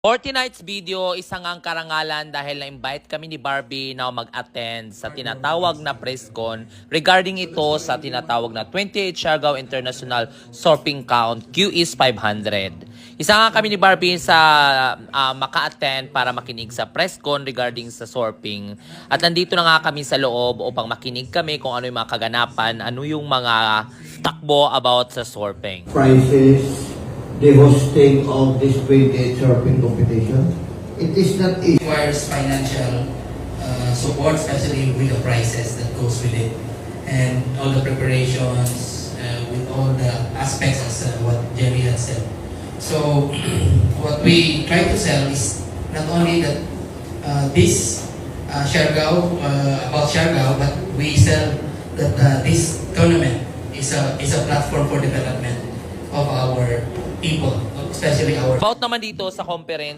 For tonight's video, isang ang karangalan dahil na-invite kami ni Barbie na mag-attend sa tinatawag na press con regarding ito sa tinatawag na 28 Siargao International Surfing Count QS 500. Isa nga kami ni Barbie sa maka-attend para makinig sa press con regarding sa surfing. At nandito na nga kami sa loob upang makinig kami kung ano yung mga kaganapan, ano yung mga takbo about sa surfing. Prices, the hosting of this 28 surfing competition. It is not easy. Requires financial support, especially with the prices that goes with it, and all the preparations, with all the aspects as what Jerry had said. So, what we try to sell is not only that this Siargao, about Siargao, but we sell that this tournament is a platform for development of our people, especially our... About naman dito sa conference,